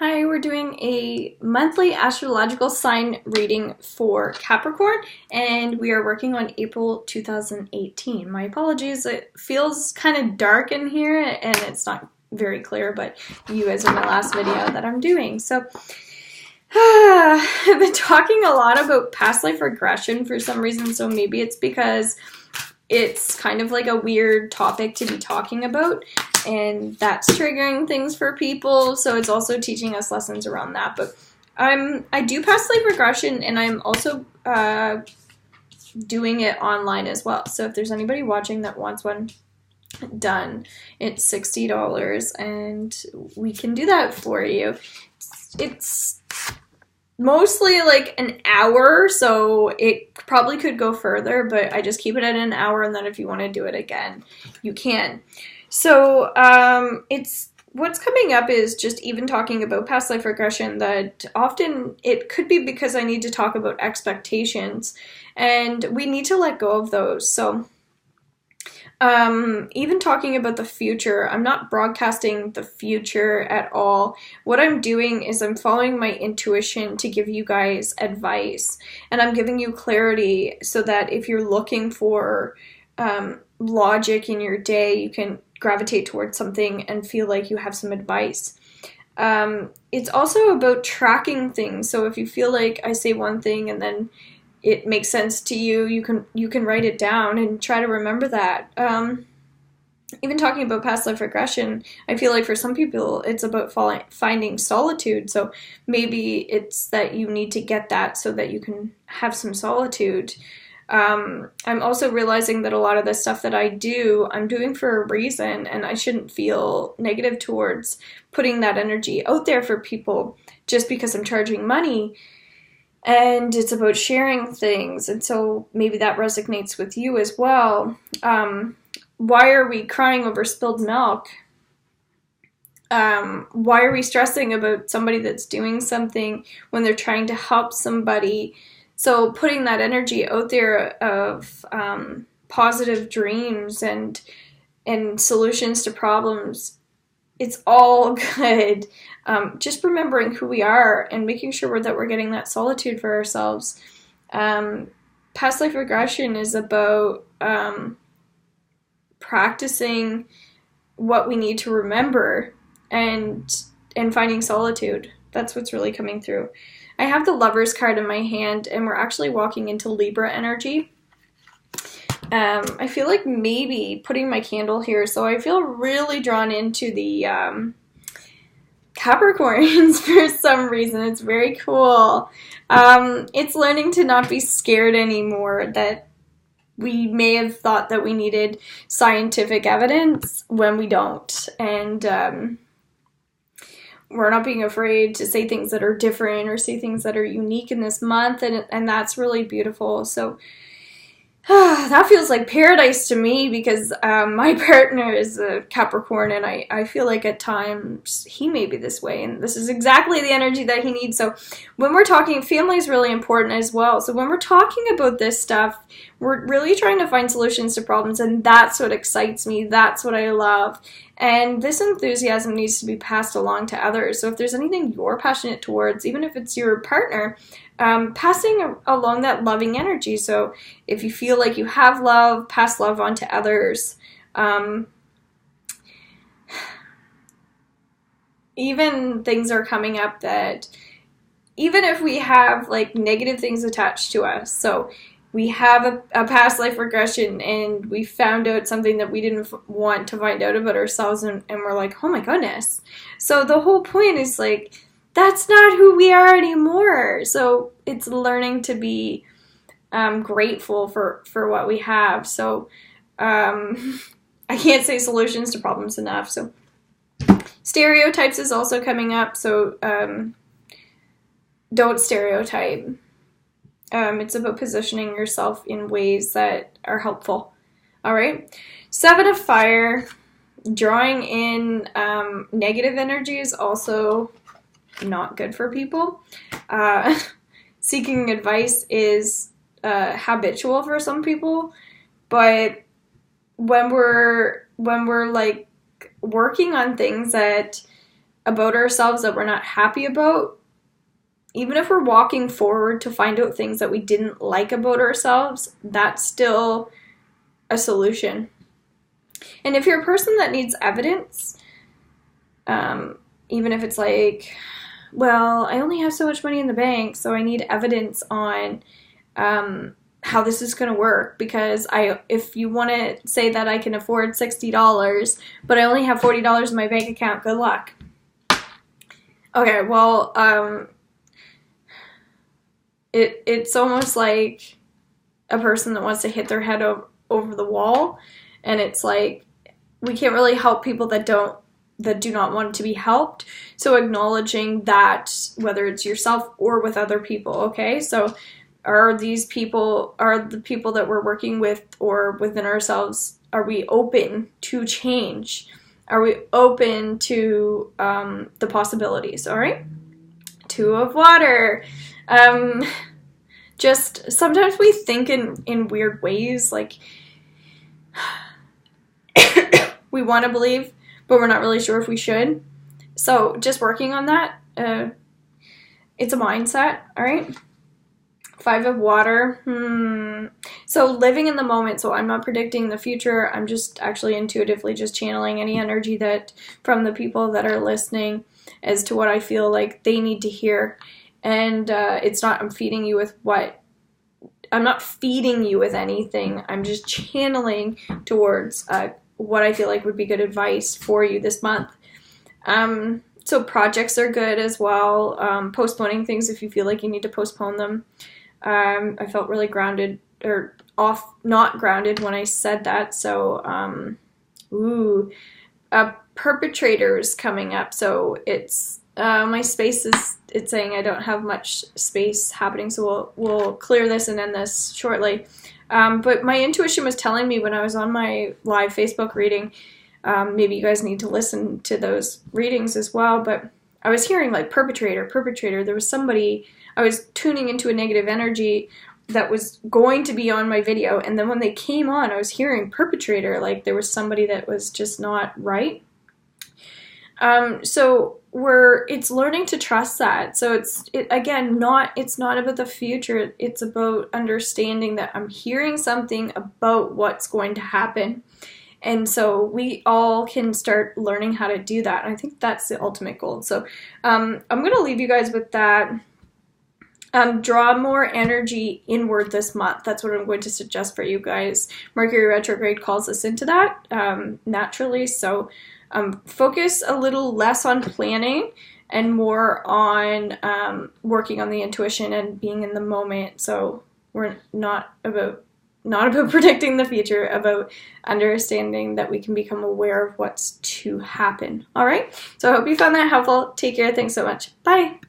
Hi, we're doing a monthly astrological sign reading for Capricorn, and we are working on April 2018. My apologies, it feels kind of dark in here, and it's not very clear, but you guys are my last video that I'm doing. So, I've been talking a lot about past life regression for some reason, so maybe it's because it's kind of like a weird topic to be talking about, and that's triggering things for people, so it's also teaching us lessons around that. But I do past life regression, and I'm also doing it online as well. So if there's anybody watching that wants one done, it's $60, and we can do that for you. It's mostly like an hour, so it probably could go further, but I just keep it at an hour, and then if you want to do it again, you can. So it's what's coming up is just even talking about past life regression, that often it could be because I need to talk about expectations, and we need to let go of those. So even talking about the future, I'm not broadcasting the future at all. What I'm doing is I'm following my intuition to give you guys advice, and I'm giving you clarity so that if you're looking for logic in your day, you can gravitate towards something and feel like you have some advice. It's also about tracking things. So if you feel like I say one thing and then it makes sense to you, you can write it down and try to remember that. Even talking about past life regression, I feel like for some people it's about finding solitude. So maybe it's that you need to get that so that you can have some solitude. I'm also realizing that a lot of the stuff that I do, I'm doing for a reason, and I shouldn't feel negative towards putting that energy out there for people just because I'm charging money. And it's about sharing things, and so maybe that resonates with you as well. Why are we crying over spilled milk? Why are we stressing about somebody that's doing something when they're trying to help somebody? So putting that energy out there of positive dreams and solutions to problems, it's all good. Just remembering who we are and making sure that we're getting that solitude for ourselves. Past life regression is about practicing what we need to remember and finding solitude. That's what's really coming through. I have the Lovers card in my hand, and we're actually walking into Libra energy. I feel like maybe putting my candle here, so I feel really drawn into the Capricorns for some reason. It's very cool. It's learning to not be scared anymore, that we may have thought that we needed scientific evidence when we don't, and we're not being afraid to say things that are different or say things that are unique in this month, and that's really beautiful. So that feels like paradise to me, because my partner is a Capricorn, and I feel like at times he may be this way, and this is exactly the energy that he needs. So when we're talking, family is really important as well. So when we're talking about this stuff, we're really trying to find solutions to problems, and that's what excites me. That's what I love. And this enthusiasm needs to be passed along to others. So if there's anything you're passionate towards, even if it's your partner, passing along that loving energy. So if you feel like you have love, pass love on to others. Even things are coming up that even if we have like negative things attached to us, so we have a past life regression and we found out something that we didn't want to find out about ourselves, and we're like, oh my goodness. So the whole point is like, that's not who we are anymore. So it's learning to be grateful for what we have. So I can't say solutions to problems enough. So stereotypes is also coming up. So don't stereotype. It's about positioning yourself in ways that are helpful. All right. 7 of Fire, drawing in negative energy is also not good for people. Seeking advice is habitual for some people, but when we're like working on things that about ourselves that we're not happy about, even if we're walking forward to find out things that we didn't like about ourselves, that's still a solution. And if you're a person that needs evidence, even if it's like, well, I only have so much money in the bank, so I need evidence on how this is going to work, because if you want to say that I can afford $60, but I only have $40 in my bank account, good luck. Okay, well, it's almost like a person that wants to hit their head over the wall, and it's like, we can't really help people that do not want to be helped. So acknowledging that, whether it's yourself or with other people, okay? So are the people that we're working with or within ourselves, are we open to change? Are we open to the possibilities? All right. 2 of water. Just sometimes we think in weird ways, like we want to believe, but we're not really sure if we should. So just working on that. It's a mindset. All right. 5 of water. So living in the moment. So I'm not predicting the future. I'm just actually intuitively just channeling any energy that from the people that are listening as to what I feel like they need to hear. And it's not, I'm not feeding you with anything. I'm just channeling towards what I feel like would be good advice for you this month. So projects are good as well. Postponing things if you feel like you need to postpone them. I felt really grounded, or not grounded when I said that. So, perpetrators coming up. So it's, my space it's saying I don't have much space happening. So we'll clear this and end this shortly. But my intuition was telling me when I was on my live Facebook reading, maybe you guys need to listen to those readings as well. But I was hearing like perpetrator. There was somebody, I was tuning into a negative energy that was going to be on my video. And then when they came on, I was hearing perpetrator, like there was somebody that was just not right. So it's learning to trust that. So it's not about the future. It's about understanding that I'm hearing something about what's going to happen. And so we all can start learning how to do that. And I think that's the ultimate goal. So I'm going to leave you guys with that. Draw more energy inward this month. That's what I'm going to suggest for you guys. Mercury retrograde calls us into that naturally. So focus a little less on planning and more on working on the intuition and being in the moment. So we're not about predicting the future, about understanding that we can become aware of what's to happen. All right. So I hope you found that helpful. Take care. Thanks so much. Bye.